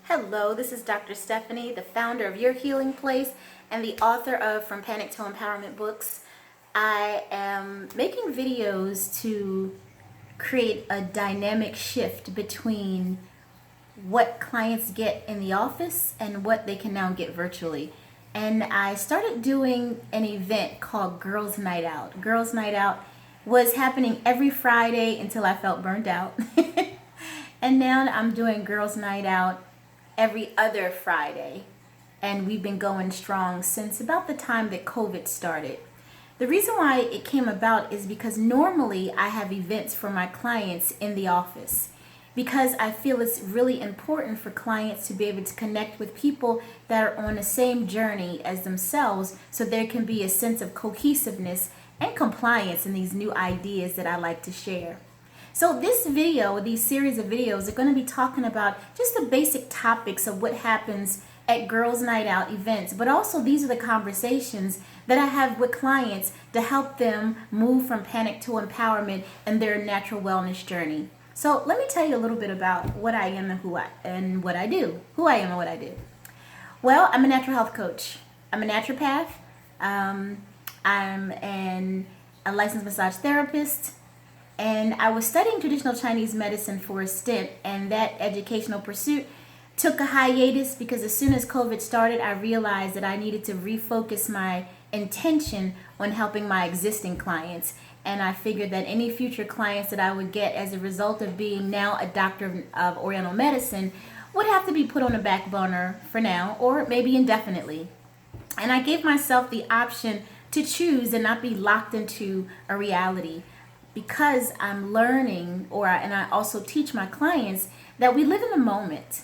Hello, this is Dr. Stephanie, the founder of Your Healing Place and the author of From Panic to Empowerment books. I am making videos to create a dynamic shift between what clients get in the office and what they can now get virtually. And I started doing an event called Girls Night Out. Girls Night Out was happening every Friday until I felt burned out. And now I'm doing Girls Night Out every other Friday, and we've been going strong since about the time that COVID started. The reason why it came about is because normally I have events for my clients in the office because I feel it's really important for clients to be able to connect with people that are on the same journey as themselves, so there can be a sense of cohesiveness and compliance in these new ideas that I like to share. So this video, these series of videos, are going to be talking about just the basic topics of what happens at Girls Night Out events, but also these are the conversations that I have with clients to help them move from panic to empowerment in their natural wellness journey. So let me tell you a little bit about what I am and what I do. Who I am and what I do. Well, I'm a natural health coach. I'm a naturopath. I'm a licensed massage therapist. And I was studying traditional Chinese medicine for a stint, and that educational pursuit took a hiatus because as soon as COVID started, I realized that I needed to refocus my intention on helping my existing clients. And I figured that any future clients that I would get as a result of being now a doctor of Oriental medicine would have to be put on a back burner for now, or maybe indefinitely. And I gave myself the option to choose and not be locked into a reality, because I'm learning, and I also teach my clients that we live in the moment.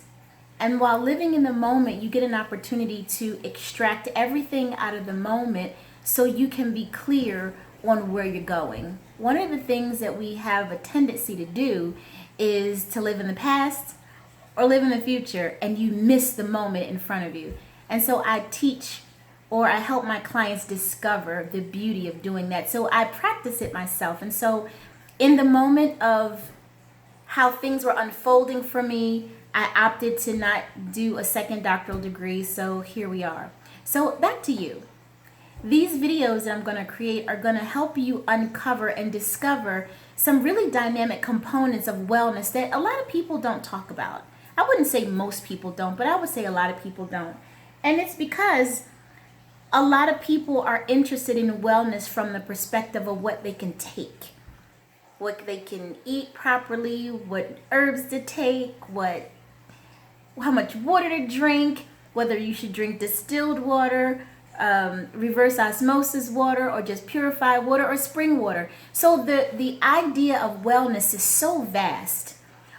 And while living in the moment, you get an opportunity to extract everything out of the moment so you can be clear on where you're going. One of the things that we have a tendency to do is to live in the past or live in the future, and you miss the moment in front of you. And so I help my clients discover the beauty of doing that. So I practice it myself. And so in the moment of how things were unfolding for me, I opted to not do a second doctoral degree. So here we are. So back to you. These videos that I'm going to create are going to help you uncover and discover some really dynamic components of wellness that a lot of people don't talk about. I wouldn't say most people don't, but I would say a lot of people don't. And it's because a lot of people are interested in wellness from the perspective of what they can take, what they can eat properly, what herbs to take, how much water to drink, whether you should drink distilled water, reverse osmosis water, or just purified water, or spring water. So the idea of wellness is so vast.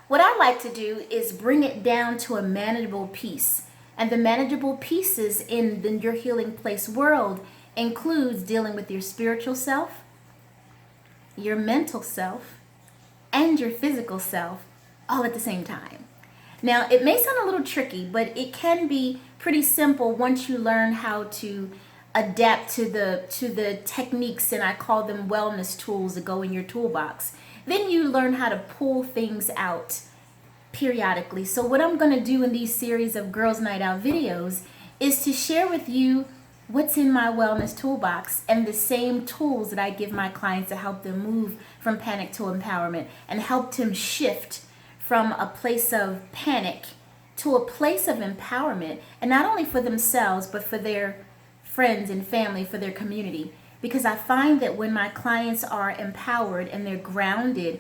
What I like to do is bring it down to a manageable piece. And the manageable pieces in the Your Healing Place world includes dealing with your spiritual self, your mental self, and your physical self all at the same time. Now, it may sound a little tricky, but it can be pretty simple once you learn how to adapt to the techniques, and I call them wellness tools that go in your toolbox. Then you learn how to pull things out periodically. So what I'm going to do in these series of Girls Night Out videos is to share with you what's in my wellness toolbox and the same tools that I give my clients to help them move from panic to empowerment and help them shift from a place of panic to a place of empowerment, and not only for themselves but for their friends and family, for their community. Because I find that when my clients are empowered and they're grounded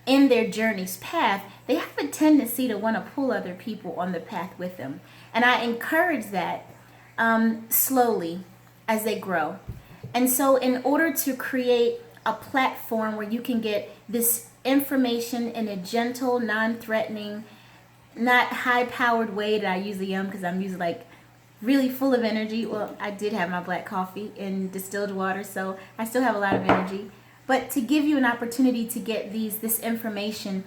in their journey's path, they have a tendency to want to pull other people on the path with them. And I encourage that slowly as they grow. And so in order to create a platform where you can get this information in a gentle, non-threatening, not high-powered way that I usually am, because I'm usually like really full of energy. Well, I did have my black coffee and distilled water, so I still have a lot of energy. But to give you an opportunity to get this information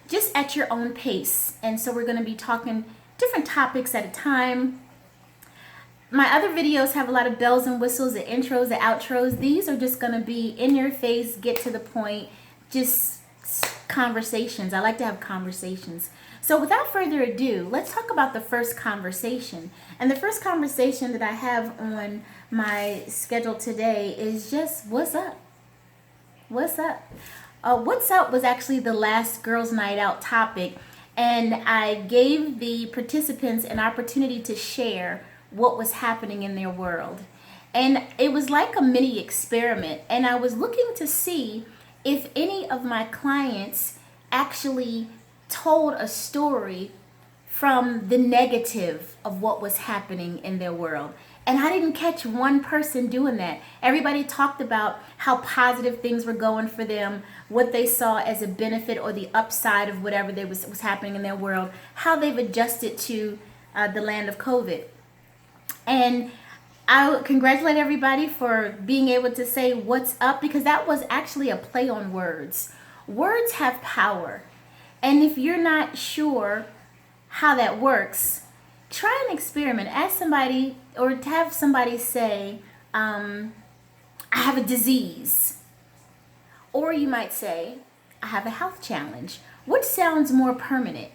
just at your own pace. And so we're going to be talking different topics at a time. My other videos have a lot of bells and whistles, the intros, the outros. These are just going to be in your face, get to the point, just conversations. I like to have conversations. So without further ado, let's talk about the first conversation. And the first conversation that I have on my schedule today is just what's up? What's up? What's up was actually the last girls' night out topic, and I gave the participants an opportunity to share what was happening in their world. And it was like a mini experiment, and I was looking to see if any of my clients actually told a story from the negative of what was happening in their world. And I didn't catch one person doing that. Everybody talked about how positive things were going for them, what they saw as a benefit or the upside of whatever was happening in their world, how they've adjusted to the land of COVID. And I congratulate everybody for being able to say what's up, because that was actually a play on words. Words have power. And if you're not sure how that works, try an experiment. Ask somebody or have somebody say, I have a disease. Or you might say, I have a health challenge. Which sounds more permanent?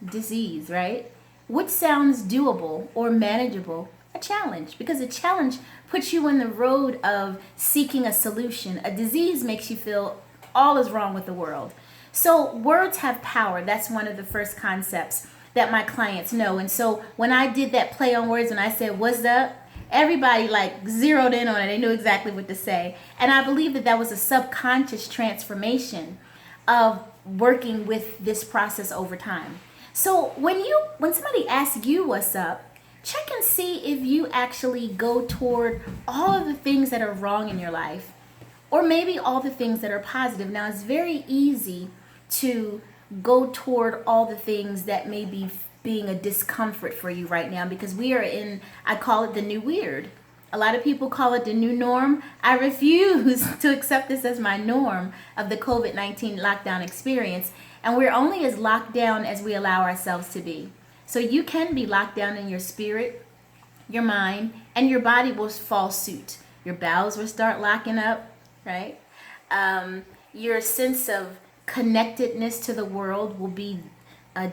Disease, right? Which sounds doable or manageable? A challenge. Because a challenge puts you in the road of seeking a solution. A disease makes you feel all is wrong with the world. So words have power. That's one of the first concepts that my clients know. And so when I did that play on words and I said, what's up? Everybody like zeroed in on it. They knew exactly what to say. And I believe that that was a subconscious transformation of working with this process over time. So when somebody asks you what's up, check and see if you actually go toward all of the things that are wrong in your life, or maybe all the things that are positive. Now, it's very easy to go toward all the things that may be being a discomfort for you right now, because we are in, I call it the new weird. A lot of people call it the new norm. I refuse to accept this as my norm of the COVID-19 lockdown experience. And we're only as locked down as we allow ourselves to be. So you can be locked down in your spirit, your mind, and your body will fall suit. Your bowels will start locking up, right? Your sense of connectedness to the world will be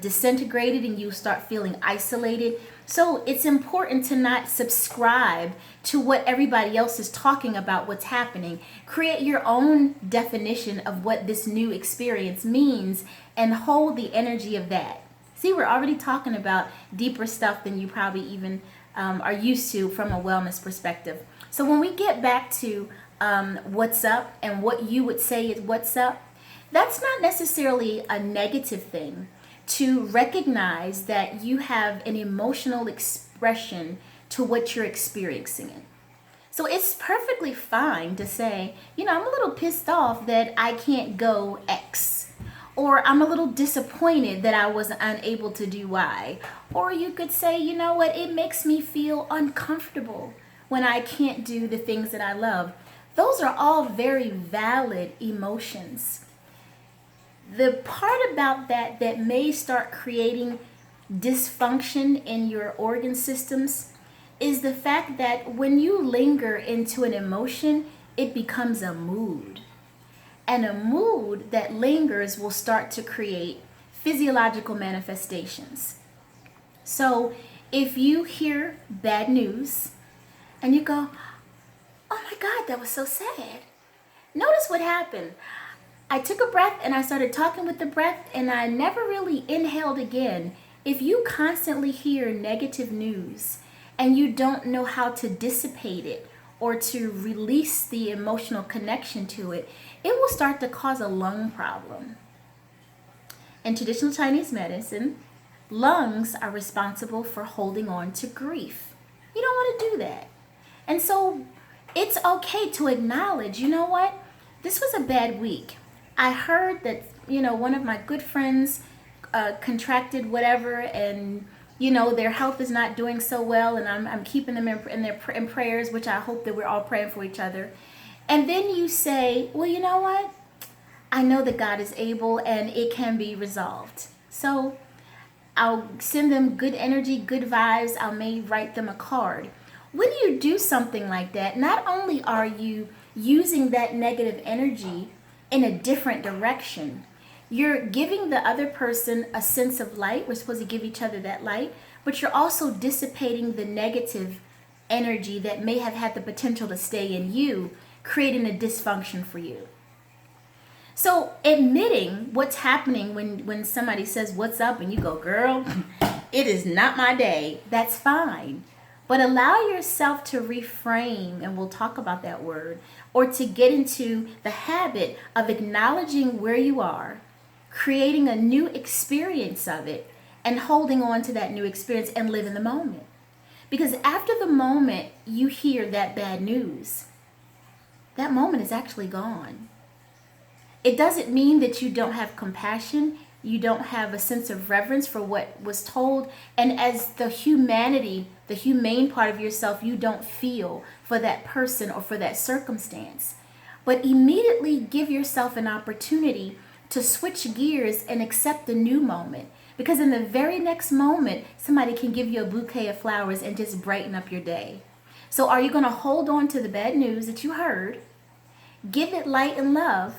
disintegrated, and you start feeling isolated. So it's important to not subscribe to what everybody else is talking about what's happening. Create your own definition of what this new experience means and hold the energy of that. See, we're already talking about deeper stuff than you probably even are used to from a wellness perspective. So when we get back to what's up and what you would say is what's up, that's not necessarily a negative thing. To recognize that you have an emotional expression to what you're experiencing. So it's perfectly fine to say, I'm a little pissed off that I can't go X. Or I'm a little disappointed that I was unable to do Y. Or you could say, you know what, it makes me feel uncomfortable when I can't do the things that I love. Those are all very valid emotions. The part about that may start creating dysfunction in your organ systems is the fact that when you linger into an emotion, it becomes a mood. And a mood that lingers will start to create physiological manifestations. So if you hear bad news and you go, oh my God, that was so sad. Notice what happened. I took a breath and I started talking with the breath, and I never really inhaled again. If you constantly hear negative news and you don't know how to dissipate it or to release the emotional connection to it, it will start to cause a lung problem. In traditional Chinese medicine, lungs are responsible for holding on to grief. You don't want to do that. And so it's okay to acknowledge, you know what? This was a bad week. I heard that, one of my good friends contracted whatever, and, their health is not doing so well, and I'm keeping them in prayers, which I hope that we're all praying for each other. And then you say, well, you know what? I know that God is able and it can be resolved. So I'll send them good energy, good vibes. I may write them a card. When you do something like that, not only are you using that negative energy in a different direction, You're giving the other person a sense of light. We're supposed to give each other that light, but you're also dissipating the negative energy that may have had the potential to stay in you, creating a dysfunction for you. So admitting what's happening when somebody says, "What's up?" and you go, "Girl, it is not my day," that's fine. But allow yourself to reframe, and we'll talk about that word, or to get into the habit of acknowledging where you are, creating a new experience of it, and holding on to that new experience and live in the moment. Because after the moment you hear that bad news, that moment is actually gone. It doesn't mean that you don't have compassion, you don't have a sense of reverence for what was told, and as the humanity, the humane part of yourself, you don't feel for that person or for that circumstance. But immediately give yourself an opportunity to switch gears and accept the new moment. Because in the very next moment, somebody can give you a bouquet of flowers and just brighten up your day. So are you going to hold on to the bad news that you heard, give it light and love,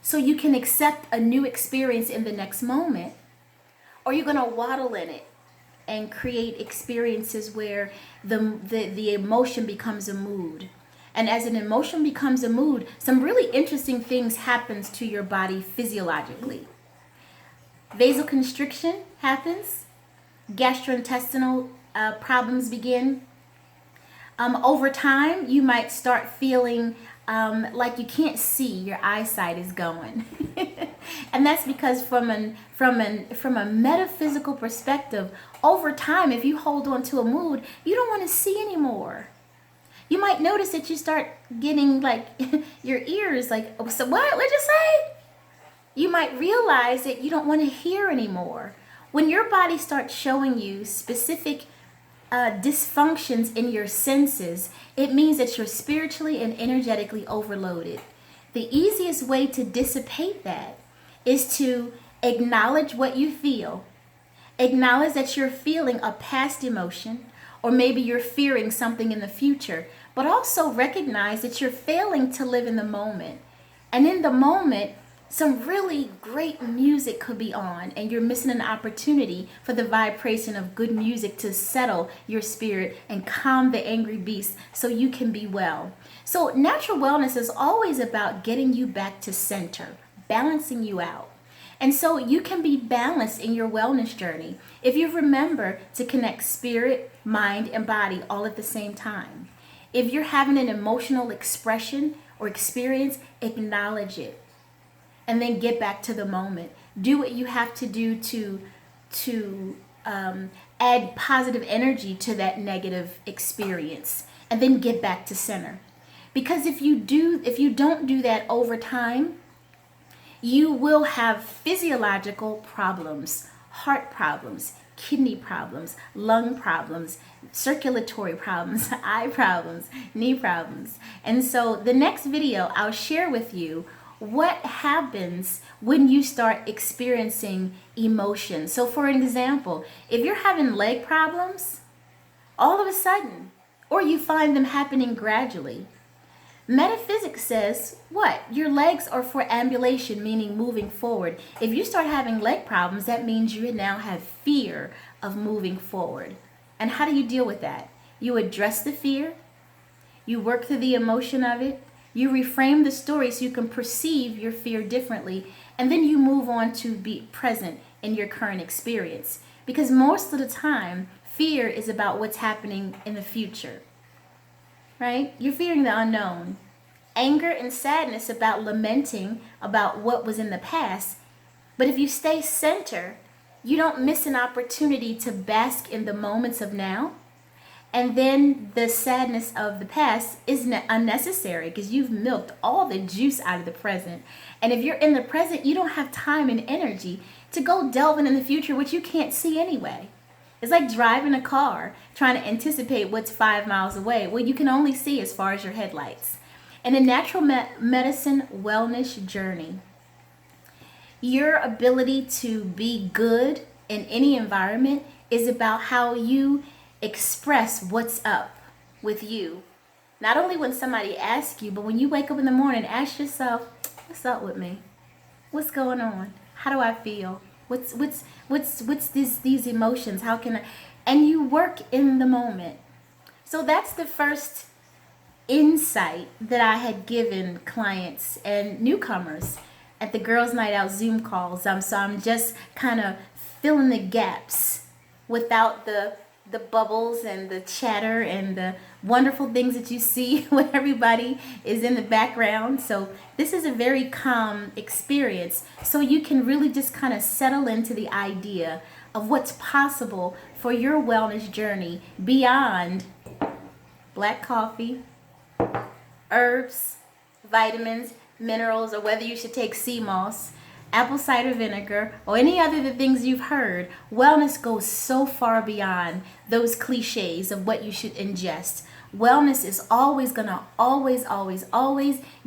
so you can accept a new experience in the next moment? Or are you going to waddle in it and create experiences where the emotion becomes a mood? And as an emotion becomes a mood, some really interesting things happens to your body physiologically. Vasoconstriction happens. Gastrointestinal problems begin. Over time, you might start feeling like you can't see, your eyesight is going. And that's because from a metaphysical perspective, over time, if you hold on to a mood, you don't want to see anymore. You might notice that you start getting like your ears like, "Oh, so what? What'd you say?" You might realize that you don't want to hear anymore. When your body starts showing you specific dysfunctions in your senses, it means that you're spiritually and energetically overloaded. The easiest way to dissipate that is to acknowledge what you feel. Acknowledge that you're feeling a past emotion, or maybe you're fearing something in the future, but also recognize that you're failing to live in the moment. And in the moment, some really great music could be on, and you're missing an opportunity for the vibration of good music to settle your spirit and calm the angry beast so you can be well. So natural wellness is always about getting you back to center, balancing you out. And so you can be balanced in your wellness journey if you remember to connect spirit, mind, and body all at the same time. If you're having an emotional expression or experience, acknowledge it. And then get back to the moment. Do what you have to do to add positive energy to that negative experience, and then get back to center. Because if you don't do that over time, you will have physiological problems, heart problems, kidney problems, lung problems, circulatory problems, eye problems, knee problems. And so the next video I'll share with you what happens when you start experiencing emotion. So for an example, if you're having leg problems, all of a sudden, or you find them happening gradually, metaphysics says what? Your legs are for ambulation, meaning moving forward. If you start having leg problems, that means you now have fear of moving forward. And how do you deal with that? You address the fear, you work through the emotion of it, you reframe the story so you can perceive your fear differently, and then you move on to be present in your current experience. Because most of the time, fear is about what's happening in the future, right? You're fearing the unknown. Anger and sadness about lamenting about what was in the past. But if you stay centered, you don't miss an opportunity to bask in the moments of now. And then the sadness of the past is unnecessary because you've milked all the juice out of the present. And if you're in the present, you don't have time and energy to go delving in the future, which you can't see anyway. It's like driving a car, trying to anticipate what's 5 miles away. Well, you can only see as far as your headlights. In a natural medicine wellness journey, your ability to be good in any environment is about how you express what's up with you. Not only when somebody asks you, but when you wake up in the morning, ask yourself, what's up with me? What's going on? How do I feel? What's these emotions? How can I? And you work in the moment. So that's the first insight that I had given clients and newcomers at the Girls Night Out Zoom calls. So I'm just kind of filling the gaps without the bubbles and the chatter and the wonderful things that you see when everybody is in the background. So this is a very calm experience. So you can really just kind of settle into the idea of what's possible for your wellness journey beyond black coffee, herbs, vitamins, minerals, or whether you should take sea moss, apple cider vinegar, or any other of the things you've heard. Wellness goes so far beyond those cliches of what you should ingest. Wellness is always gonna always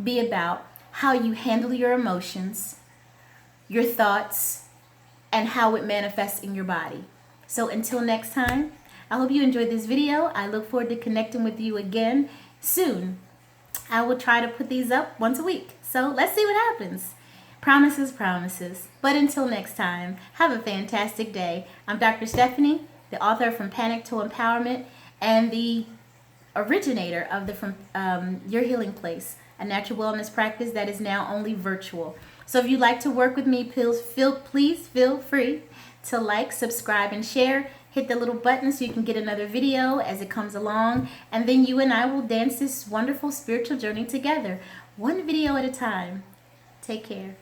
be about how you handle your emotions, your thoughts, and how it manifests in your body. So until next time, I hope you enjoyed this video. I look forward to connecting with you again soon. I will try to put these up once a week. So let's see what happens. Promises, promises. But until next time, have a fantastic day. I'm Dr. Stephanie, the author From Panic to Empowerment and the originator of the From Your Healing Place, a natural wellness practice that is now only virtual. So if you'd like to work with me, please feel free to like, subscribe, and share. Hit the little button so you can get another video as it comes along. And then you and I will dance this wonderful spiritual journey together, one video at a time. Take care.